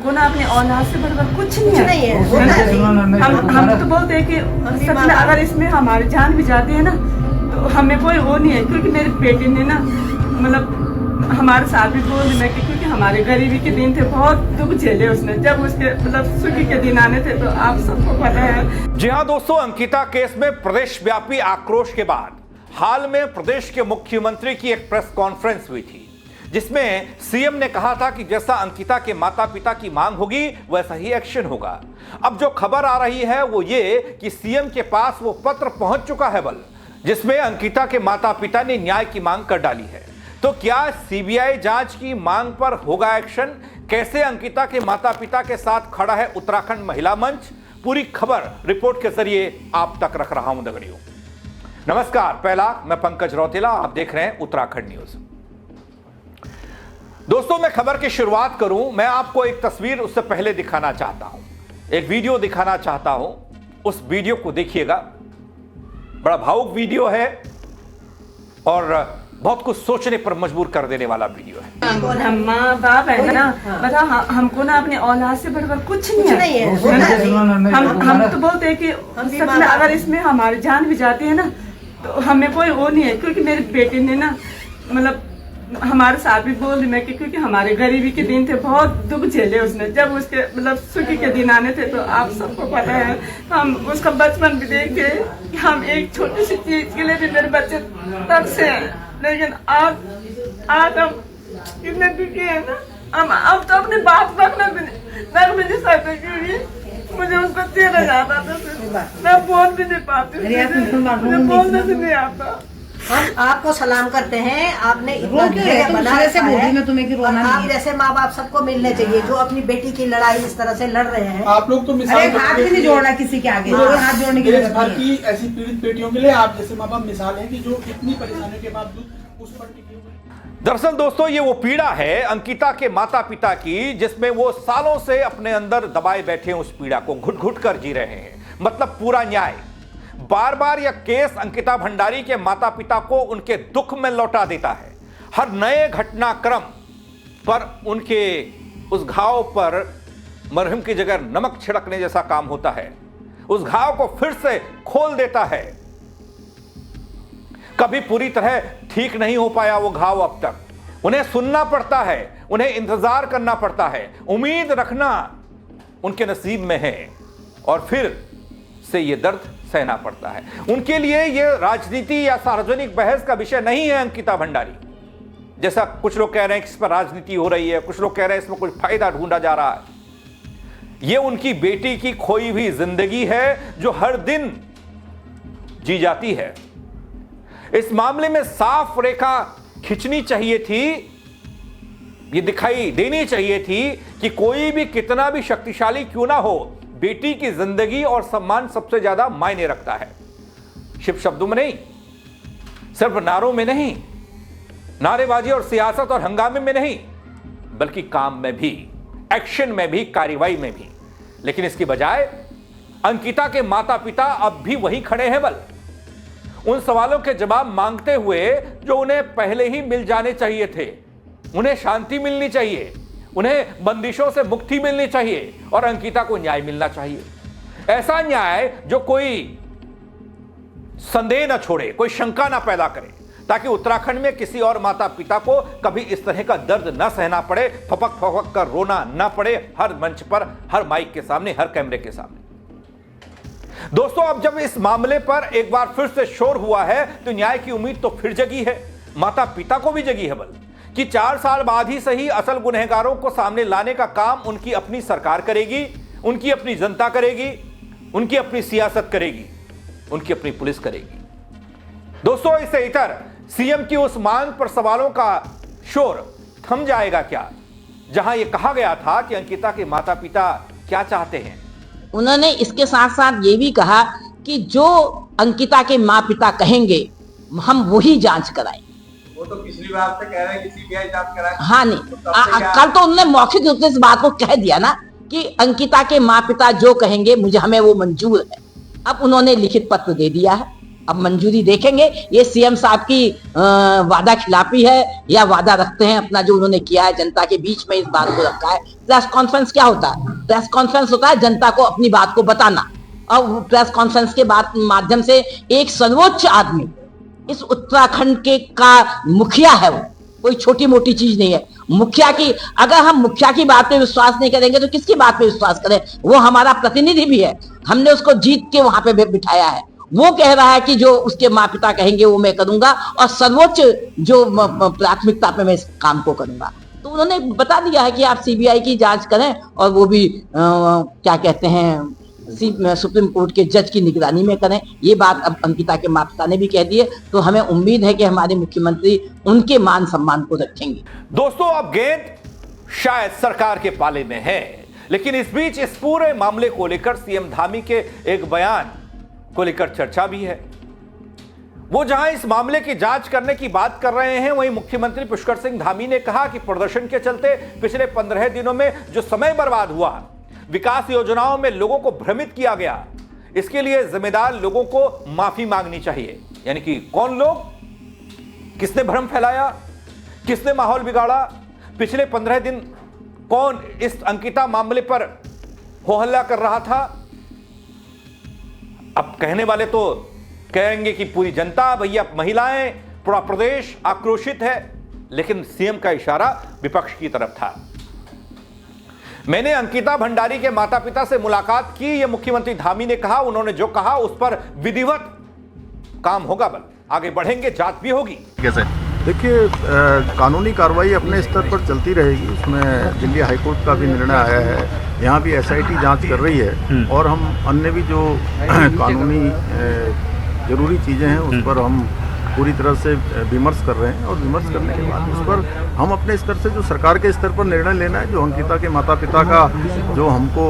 हमको ना अपनी औलाद से बढ़कर कुछ नहीं है। हम तो बोलते हैं कि सच में अगर इसमें हमारी जान भी जाती है ना तो हमें कोई वो नहीं है, क्योंकि मेरे बेटे ने ना मतलब हमारे साथ भी बोल दिया कि क्योंकि हमारे गरीबी के दिन थे, बहुत दुख झेले उसने। जब उसके मतलब सुखी के दिन आने थे तो आप सबको पता है। जी हाँ दोस्तों, अंकिता केस में प्रदेश व्यापी आक्रोश के बाद हाल में प्रदेश के मुख्यमंत्री की एक प्रेस कॉन्फ्रेंस हुई थी, जिसमें सीएम ने कहा था कि जैसा अंकिता के माता पिता की मांग होगी वैसा ही एक्शन होगा। अब जो खबर आ रही है वो ये कि सीएम के पास वो पत्र पहुंच चुका है बल, जिसमें अंकिता के माता पिता ने न्याय की मांग कर डाली है। तो क्या सीबीआई जांच की मांग पर होगा एक्शन? कैसे अंकिता के माता पिता के साथ खड़ा है उत्तराखंड महिला मंच? पूरी खबर रिपोर्ट के जरिए आप तक रख रहा हूं दगड़ियों। नमस्कार, पहला मैं पंकज रौतेला, आप देख रहे हैं उत्तराखंड न्यूज। दोस्तों, मैं खबर की शुरुआत करूं, मैं आपको एक तस्वीर उससे पहले दिखाना चाहता हूं, एक वीडियो दिखाना चाहता हूं। उस वीडियो को देखिएगा, बड़ा भावुक वीडियो है और बहुत कुछ सोचने पर मजबूर कर देने वाला वीडियो है। हम माँ बाप है ना, बता हमको ना अपनी औलाद से बढ़कर कुछ नहीं है। हम तो बोलते हैं कि सच में अगर इसमें हमारी जान भी जाती है ना तो हमें कोई वो नहीं है, क्योंकि मेरे बेटे ने ना मतलब हमारे साथ भी बोल दिया कि क्योंकि हमारे गरीबी के दिन थे, बहुत दुख झेले उसने। जब उसके मतलब सुखी के दिन आने थे तो आप सबको पता है। हम उसका बचपन भी देखे कि हम एक छोटी सी चीज के लिए भी मेरे बच्चे तब से हैं, लेकिन आज हम कितने दुखी है ना। हम अब तो अपनी बात रख भी नहीं सकते, क्योंकि मुझे उसको चेहरा याद आता था, मैं बोल भी नहीं पाती, मुझे बोलने से नहीं आता। हम आपको सलाम करते हैं, आपने इतना धैर्य बना रखा है और आप जैसे माँ बाप सबको मिलने चाहिए जो अपनी बेटी की लड़ाई इस तरह से लड़ रहे हैं। आप लोग तो मिसाल हाथ भी नहीं जोड़ना किसी के आगे, हाथ जोड़ने की देश भर की ऐसी पीड़ित बेटियों के लिए आप जैसे माँ बाप मिसाल हैं कि जो इतनी परेशानियों के बावजूद उस पर टिके हुए। दरअसल दोस्तों, ये वो पीड़ा है अंकिता के माता पिता की, जिसमें वो सालों से अपने अंदर दबाए बैठे उस पीड़ा को घुट घुट कर जी रहे हैं। मतलब पूरा न्याय। बार बार यह केस अंकिता भंडारी के माता पिता को उनके दुख में लौटा देता है। हर नए घटनाक्रम पर उनके उस घाव पर मरहम की जगह नमक छिड़कने जैसा काम होता है। उस घाव को फिर से खोल देता है। कभी पूरी तरह ठीक नहीं हो पाया वो घाव अब तक। उन्हें सुनना पड़ता है, उन्हें इंतजार करना पड़ता है, उम्मीद रखना उनके नसीब में है और फिर से ये दर्द सहना पड़ता है। उनके लिए ये राजनीति या सार्वजनिक बहस का विषय नहीं है अंकिता भंडारी, जैसा कुछ लोग कह रहे हैं कि इस पर राजनीति हो रही है, कुछ लोग कह रहे हैं इसमें कुछ फायदा ढूंढा जा रहा है। ये उनकी बेटी की खोई हुई जिंदगी है जो हर दिन जी जाती है। इस मामले में साफ रेखा खींचनी चाहिए थी, ये दिखाई देनी चाहिए थी कि कोई भी कितना भी शक्तिशाली क्यों ना हो, बेटी की जिंदगी और सम्मान सबसे ज्यादा मायने रखता है। सिर्फ शब्दों में नहीं, सिर्फ नारों में नहीं, नारेबाजी और सियासत और हंगामे में नहीं, बल्कि काम में भी, एक्शन में भी, कार्रवाई में भी। लेकिन इसकी बजाय अंकिता के माता पिता अब भी वहीं खड़े हैं बल, उन सवालों के जवाब मांगते हुए जो उन्हें पहले ही मिल जाने चाहिए थे। उन्हें शांति मिलनी चाहिए, उन्हें बंदिशों से मुक्ति मिलनी चाहिए और अंकिता को न्याय मिलना चाहिए। ऐसा न्याय जो कोई संदेह न छोड़े, कोई शंका ना पैदा करे, ताकि उत्तराखंड में किसी और माता पिता को कभी इस तरह का दर्द न सहना पड़े, फपक फपक कर रोना न पड़े, हर मंच पर, हर माइक के सामने, हर कैमरे के सामने। दोस्तों, अब जब इस मामले पर एक बार फिर से शोर हुआ है तो न्याय की उम्मीद तो फिर जगी है, माता पिता को भी जगी है बल, कि 4 साल बाद ही सही असल गुनहगारों को सामने लाने का काम उनकी अपनी सरकार करेगी, उनकी अपनी जनता करेगी, उनकी अपनी सियासत करेगी, उनकी अपनी पुलिस करेगी। दोस्तों, इससे इतर सीएम की उस मांग पर सवालों का शोर थम जाएगा क्या, जहां यह कहा गया था कि अंकिता के माता पिता क्या चाहते हैं। उन्होंने इसके साथ साथ ये भी कहा कि जो अंकिता के माँ पिता कहेंगे हम वही जांच कराएं। वो तो पिछली बार से कह रहे हैं कि सीबीआई जांच कराए। हाँ नहीं, कल तो उन्होंने मौखिक रूप से इस बात को कह दिया ना कि अंकिता के माँ पिता जो कहेंगे मुझे हमें वो मंजूर है। अब उन्होंने लिखित पत्र दे दिया है अब मंजूरी देखेंगे ये सीएम साहब की वादा खिलाफी है या वादा रखते हैं अपना जो उन्होंने किया है जनता के बीच में इस बात को रखा है। प्रेस कॉन्फ्रेंस क्या होता है? प्रेस कॉन्फ्रेंस होता है जनता को अपनी बात को बताना, और प्रेस कॉन्फ्रेंस के माध्यम से एक सर्वोच्च आदमी इस उत्तराखंड के का मुखिया है, वो कोई छोटी मोटी चीज नहीं है। मुखिया की, अगर हम मुखिया की बात पे विश्वास नहीं करेंगे तो किसकी बात पे विश्वास करें? वो हमारा प्रतिनिधि भी है, हमने उसको जीत के वहां पे बिठाया है। वो कह रहा है कि जो उसके माँ पिता कहेंगे वो मैं करूंगा और सर्वोच्च जो प्राथमिकता पे मैं इस काम को करूंगा। तो उन्होंने बता दिया है कि आप सीबीआई की जांच करें और वो भी क्या कहते हैं सुप्रीम कोर्ट के जज की निगरानी में करें। ये बात अब अंकिता के माता पिता ने भी कह दी है, तो हमें उम्मीद है कि हमारे मुख्यमंत्री उनके मान सम्मान को रखेंगे। दोस्तों, अब गेंद शायद सरकार के पाले में है, लेकिन इस बीच इस पूरे मामले को लेकर सीएम धामी के एक बयान को लेकर चर्चा भी है। वो जहां इस मामले की जांच करने की बात कर रहे हैं, वहीं मुख्यमंत्री पुष्कर सिंह धामी ने कहा कि प्रदर्शन के चलते पिछले 15 दिनों में जो समय बर्बाद हुआ, विकास योजनाओं में लोगों को भ्रमित किया गया, इसके लिए जिम्मेदार लोगों को माफी मांगनी चाहिए। यानी कि कौन लोग, किसने भ्रम फैलाया, किसने माहौल बिगाड़ा, पिछले 15 दिन कौन इस अंकिता मामले पर हो हल्ला कर रहा था। अब कहने वाले तो कहेंगे कि पूरी जनता, भैया महिलाएं, पूरा प्रदेश आक्रोशित है, लेकिन सीएम का इशारा विपक्ष की तरफ था। मैंने अंकिता भंडारी के माता पिता से मुलाकात की, यह मुख्यमंत्री धामी ने कहा। उन्होंने जो कहा उस पर विधिवत काम होगा, बल आगे बढ़ेंगे, जांच भी होगी। कैसे देखिए, कानूनी कार्रवाई अपने स्तर पर चलती रहेगी। उसमें दिल्ली हाईकोर्ट का भी निर्णय आया है, यहाँ भी एसआईटी जांच कर रही है और हम अन्य भी जो कानूनी जरूरी चीज़ें हैं उस पर हम पूरी तरह से विमर्श कर रहे हैं और विमर्श करने के बाद उस पर हम अपने स्तर से जो सरकार के स्तर पर निर्णय लेना है, जो अंकिता के माता पिता का जो हमको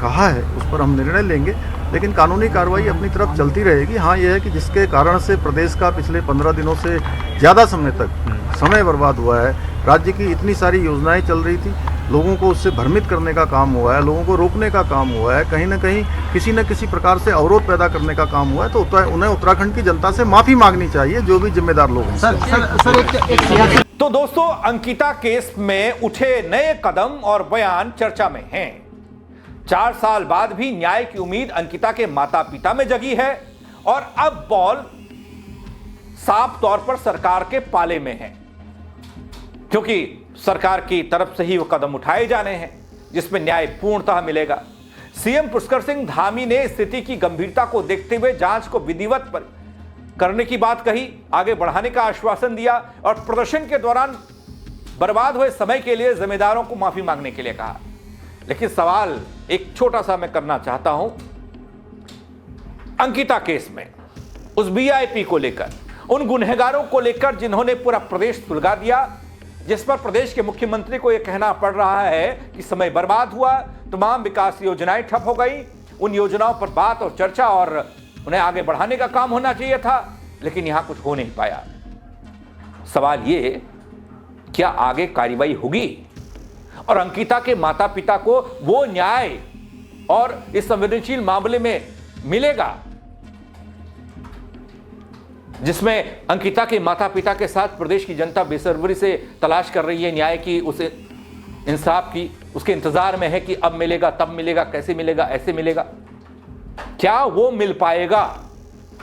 कहा है उस पर हम निर्णय लेंगे। लेकिन कानूनी कार्रवाई अपनी तरफ चलती रहेगी। हाँ, यह है कि जिसके कारण से प्रदेश का पिछले 15 दिनों से ज़्यादा समय तक समय बर्बाद हुआ है, राज्य की इतनी सारी योजनाएं चल रही थी, लोगों को उससे भ्रमित करने का काम हुआ है, लोगों को रोकने का काम हुआ है, कहीं ना कहीं किसी न किसी प्रकार से अवरोध पैदा करने का काम हुआ है, तो उन्हें उत्तराखंड की जनता से माफ़ी मांगनी चाहिए, जो भी जिम्मेदार लोग हैं। तो दोस्तों, अंकिता केस में उठे नए कदम और बयान चर्चा में हैं। 4 साल बाद भी न्याय की उम्मीद अंकिता के माता पिता में जगी है और अब बॉल साफ तौर पर सरकार के पाले में है, क्योंकि सरकार की तरफ से ही वो कदम उठाए जाने हैं जिसमें न्याय पूर्णतः मिलेगा। सीएम पुष्कर सिंह धामी ने स्थिति की गंभीरता को देखते हुए जांच को विधिवत करने की बात कही, आगे बढ़ाने का आश्वासन दिया और प्रदर्शन के दौरान बर्बाद हुए समय के लिए जिम्मेदारों को माफी मांगने के लिए कहा। लेकिन सवाल एक छोटा सा मैं करना चाहता हूं, अंकिता केस में उस वीआईपी को लेकर, उन गुनहगारों को लेकर जिन्होंने पूरा प्रदेश सुलगा दिया, जिस पर प्रदेश के मुख्यमंत्री को यह कहना पड़ रहा है कि समय बर्बाद हुआ, तमाम विकास योजनाएं ठप हो गई। उन योजनाओं पर बात और चर्चा और उन्हें आगे बढ़ाने का काम होना चाहिए था, लेकिन यहां कुछ हो नहीं पाया। सवाल ये, क्या आगे कार्रवाई होगी और अंकिता के माता पिता को वो न्याय और इस संवेदनशील मामले में मिलेगा जिसमें अंकिता के माता पिता के साथ प्रदेश की जनता बेसब्री से तलाश कर रही है न्याय की, उस इंसाफ की, उसके इंतजार में है कि अब मिलेगा, तब मिलेगा, कैसे मिलेगा, ऐसे मिलेगा, क्या वो मिल पाएगा?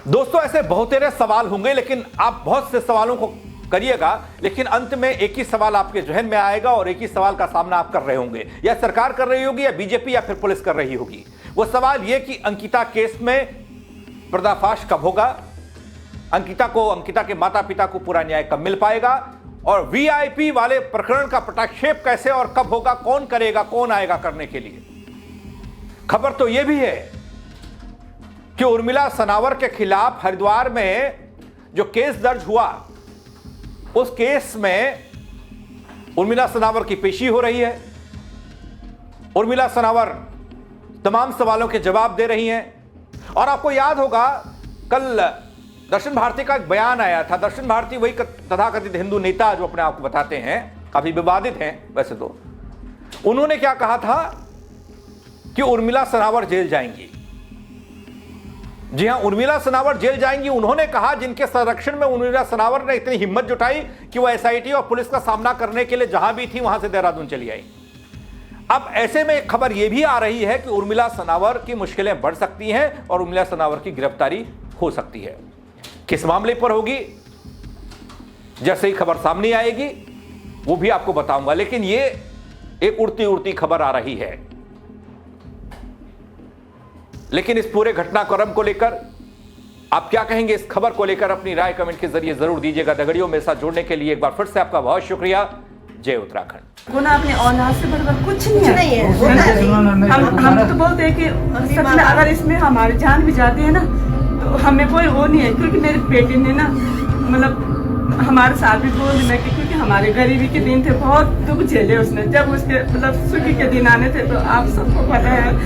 दोस्तों, ऐसे बहुत सारे सवाल होंगे, लेकिन आप बहुत से सवालों को करिएगा, लेकिन अंत में एक ही सवाल आपके जहन में आएगा और एक ही सवाल का सामना आप कर रहे होंगे, या सरकार कर रही होगी या बीजेपी या फिर पुलिस कर रही होगी। वो सवाल ये कि अंकिता केस में पर्दाफाश कब होगा, अंकिता के माता पिता को पूरा न्याय कब मिल पाएगा, और वीआईपी वाले प्रकरण का पटाक्षेप कैसे और कब होगा, कौन करेगा, कौन आएगा करने के लिए। खबर तो यह भी है कि उर्मिला सनावर के खिलाफ हरिद्वार में जो केस दर्ज हुआ, उस केस में उर्मिला सनावर की पेशी हो रही है। उर्मिला सनावर तमाम सवालों के जवाब दे रही हैं। और आपको याद होगा, कल दर्शन भारती का एक बयान आया था। दर्शन भारती वही तथाकथित हिंदू नेता जो अपने आप को बताते हैं, काफी विवादित हैं वैसे तो। उन्होंने क्या कहा था कि उर्मिला सनावर जेल जाएंगी। जी हां, उर्मिला सनावर जेल जाएंगी। उन्होंने कहा, जिनके संरक्षण में उर्मिला सनावर ने इतनी हिम्मत जुटाई कि वो एसआईटी और पुलिस का सामना करने के लिए जहां भी थी वहां से देहरादून चली आई। अब ऐसे में एक खबर यह भी आ रही है कि उर्मिला सनावर की मुश्किलें बढ़ सकती हैं और उर्मिला सनावर की गिरफ्तारी हो सकती है। किस मामले पर होगी, जैसे ही खबर सामने आएगी वो भी आपको बताऊंगा। लेकिन ये एक उड़ती उड़ती खबर आ रही है। लेकिन इस पूरे घटनाक्रम को लेकर आप क्या कहेंगे, इस खबर को लेकर अपनी राय कमेंट के जरिए जरूर दीजिएगा। दगड़ियों, मेरे साथ जुड़ने के लिए एक बार फिर से आपका बहुत शुक्रिया। जय उत्तराखंड। गुना अपने औलाद से बढ़कर कुछ नहीं है। हम तो बोलते हैं कि सच में अगर इसमें हमारी जान भी जाती है ना तो हमें कोई वो नहीं है, क्योंकि मेरी बेटी ने ना मतलब हमारे साथ भी बोल में कि क्योंकि हमारे गरीबी के दिन थे, बहुत दुख झेले उसने। जब उसके मतलब सुखी के दिन आने थे तो आप सबको पता है